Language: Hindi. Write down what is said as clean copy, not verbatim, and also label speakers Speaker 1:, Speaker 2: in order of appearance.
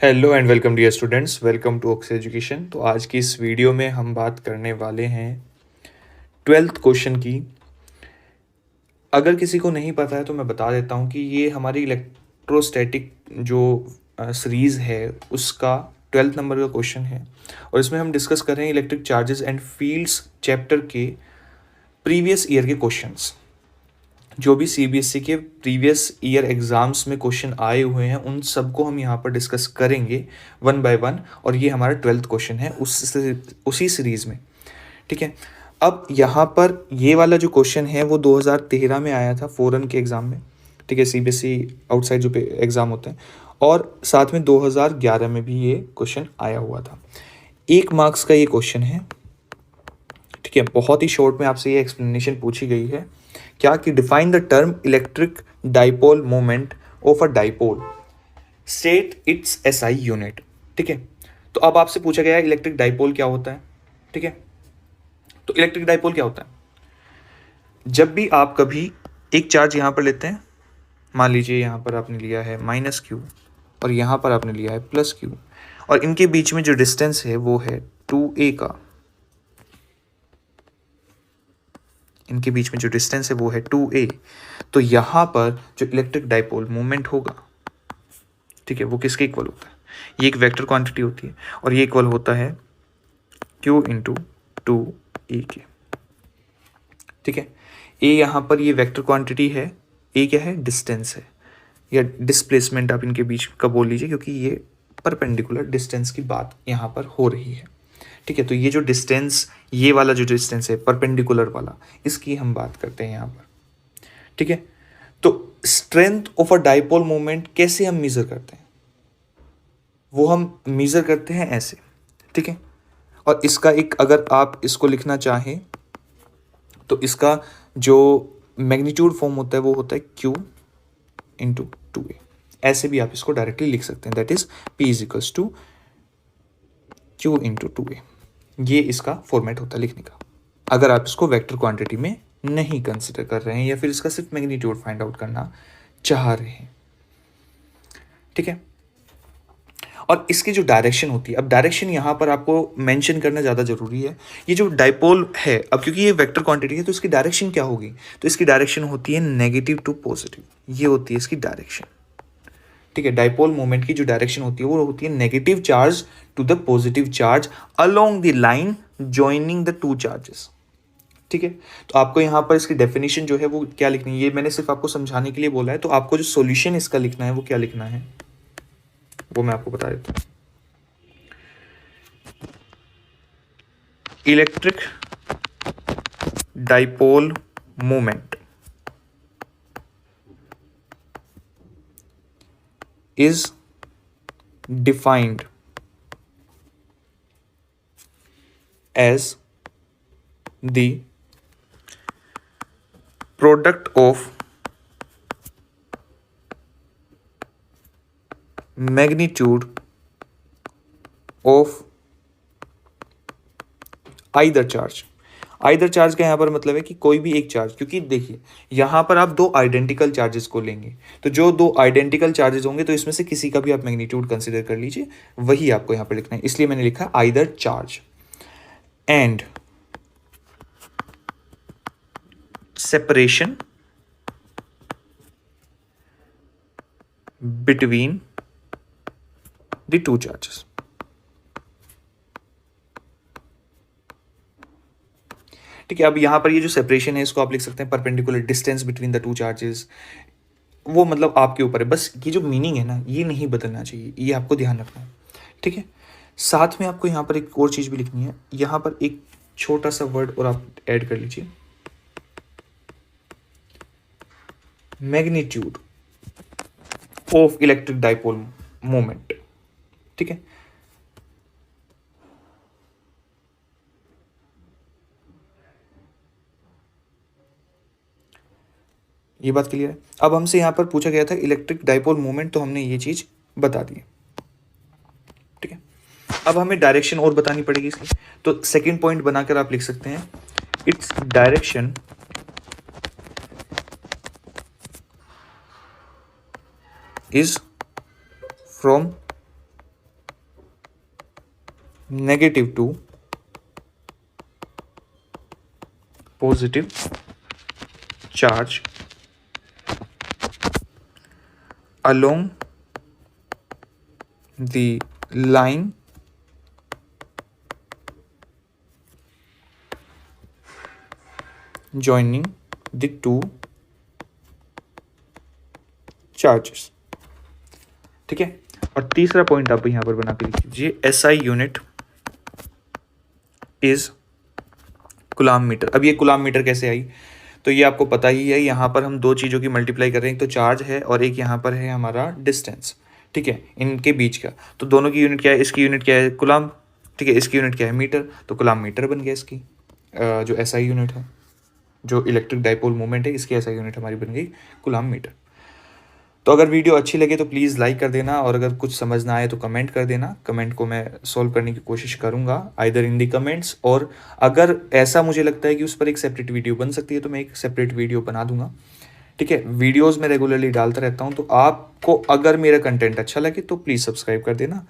Speaker 1: Hello and welcome dear students, welcome to Ox education. तो आज की इस वीडियो में हम बात करने वाले हैं 12th क्वेश्चन की। अगर किसी को नहीं पता है तो मैं बता देता हूँ कि ये हमारी इलेक्ट्रोस्टैटिक जो सीरीज़ है उसका 12th नंबर का क्वेश्चन है। और इसमें हम डिस्कस कर रहे हैं electric charges and fields chapter के प्रीवियस ईयर के क्वेश्चंस। जो भी सीबीएसई के प्रीवियस ईयर एग्जाम्स में क्वेश्चन आए हुए हैं उन सबको हम यहाँ पर डिस्कस करेंगे वन बाय वन। और ये हमारा 12th क्वेश्चन है उसी सीरीज में। ठीक है, अब यहाँ पर ये वाला जो क्वेश्चन है वो 2013 में आया था फॉरेन के एग्ज़ाम में। ठीक है, सीबीएसई आउटसाइड जो एग्ज़ाम होते हैं। और साथ में 2011 में भी ये क्वेश्चन आया हुआ था। 1 मार्क्स का ये क्वेश्चन है। ठीक है, बहुत ही शॉर्ट में आपसे ये एक्सप्लेनेशन पूछी गई है क्या कि define the term electric dipole moment of a dipole, state it's SI unit. ठीक है, तो अब आपसे पूछा गया है इलेक्ट्रिक डाइपोल क्या होता है। ठीक है, तो इलेक्ट्रिक डाइपोल क्या होता है, जब भी आप कभी एक चार्ज यहां पर लेते हैं, मान लीजिए यहां पर आपने लिया है -q और यहां पर आपने लिया है +q, और इनके बीच में जो डिस्टेंस है वो है 2a का। इनके बीच में जो डिस्टेंस है वो है 2a। तो यहाँ पर जो इलेक्ट्रिक डाइपोल मोमेंट होगा, ठीक है, वो किसके इक्वल होता है, ये एक वेक्टर क्वांटिटी होती है और ये इक्वल होता है q इंटू 2a के। ठीक है, a यहाँ पर ये वेक्टर क्वांटिटी है, a क्या है, डिस्टेंस है या डिस्प्लेसमेंट आप इनके बीच का बोल लीजिए, क्योंकि ये परपेंडिकुलर डिस्टेंस की बात यहाँ पर हो रही है। ठीक है, तो ये जो डिस्टेंस, ये वाला जो डिस्टेंस है परपेंडिकुलर वाला, इसकी हम बात करते हैं यहाँ पर। ठीक है, तो strength of a dipole moment कैसे हम मेजर करते हैं, वो हम मेजर करते हैं ऐसे। ठीक है, और इसका एक, अगर आप इसको लिखना चाहें तो इसका जो मैग्नीट्यूड फॉर्म होता है वो होता है q इंटू 2a। ऐसे भी आप इसको डायरेक्टली लिख सकते हैं, that is p is equals to q into 2a। ये इसका फॉर्मेट होता है लिखने का, अगर आप इसको वेक्टर क्वांटिटी में नहीं कंसिडर कर रहे हैं या फिर इसका सिर्फ मैग्नीट्यूड फाइंड आउट करना चाह रहे हैं। ठीक है, और इसकी जो डायरेक्शन होती है, अब डायरेक्शन यहाँ पर आपको मेंशन करना ज़्यादा ज़रूरी है। ये जो डाइपोल है, अब क्योंकि ये वेक्टर क्वांटिटी है तो इसकी डायरेक्शन क्या होगी, तो इसकी डायरेक्शन होती है नेगेटिव टू पॉजिटिव, ये होती है इसकी डायरेक्शन। ठीक है, डाइपोल मोमेंट की जो डायरेक्शन होती है वो होती है negative charge to the positive charge along the line joining the two charges. ठीक है, तो आपको यहाँ पर इसकी डेफिनेशन जो है वो क्या लिखनी है, ये मैंने सिर्फ आपको समझाने के लिए बोला है। तो आपको जो सॉल्यूशन इसका लिखना है वो क्या लिखना है, वो मैं आपको बता देता हूँ। Electric dipole moment is defined as the product of magnitude of either charge। Either charge का यहाँ पर मतलब है कि कोई भी एक चार्ज, क्योंकि देखिए यहाँ पर आप दो आइडेंटिकल चार्जेस को लेंगे, तो जो दो आइडेंटिकल चार्जेस होंगे तो इसमें से किसी का भी आप मैग्नीट्यूड कंसीडर कर लीजिए, वही आपको यहाँ पर लिखना है। इसलिए मैंने लिखा either charge and separation between the two charges. ठीक है, अब यहाँ पर ये जो सेपरेशन है इसको आप लिख सकते हैं perpendicular distance between the two charges. वो मतलब आपके ऊपर है, बस ये जो मीनिंग है ना ये नहीं बदलना चाहिए, ये आपको ध्यान रखना है। ठीक है, साथ में आपको यहाँ पर एक और चीज़ भी लिखनी है, यहाँ पर एक छोटा सा वर्ड और आप ऐड कर लीजिए, magnitude of electric dipole moment. ठीक है, ये बात क्लियर है। अब हमसे यहाँ पर पूछा गया था इलेक्ट्रिक डाइपोल मोमेंट, तो हमने ये चीज़ बता दी। ठीक है, अब हमें डायरेक्शन और बतानी पड़ेगी इसकी, तो सेकंड पॉइंट बनाकर आप लिख सकते हैं its direction is from -2 positive charge along the line joining the two charges। ठीक है, और तीसरा पॉइंट आप यहां पर बना के लिख लीजिए, SI unit is coulomb metre. अब ये कूलाम मीटर कैसे आई, तो ये आपको पता ही है, यहाँ पर हम दो चीज़ों की मल्टीप्लाई कर रहे हैं, एक तो चार्ज है और एक यहाँ पर है हमारा डिस्टेंस। ठीक है, इनके बीच का, तो दोनों की यूनिट क्या है, इसकी यूनिट क्या है कूलाम, ठीक है, इसकी यूनिट क्या है मीटर, तो कूलाम मीटर बन गया इसकी जो एसआई यूनिट है, जो इलेक्ट्रिक डाइपोल मोमेंट है, इसकी एसआई यूनिट हमारी बन गई कूलाम मीटर। तो अगर वीडियो अच्छी लगे तो प्लीज़ लाइक कर देना, और अगर कुछ समझ ना आए तो कमेंट कर देना, कमेंट को मैं सॉल्व करने की कोशिश करूँगा आइदर इन दी कमेंट्स, और अगर ऐसा मुझे लगता है कि उस पर एक सेपरेट वीडियो बन सकती है तो मैं एक सेपरेट वीडियो बना दूंगा। ठीक है, वीडियोज़ में रेगुलरली डालता रहता हूँ, तो आपको अगर मेरा कंटेंट अच्छा लगे तो प्लीज़ सब्सक्राइब कर देना।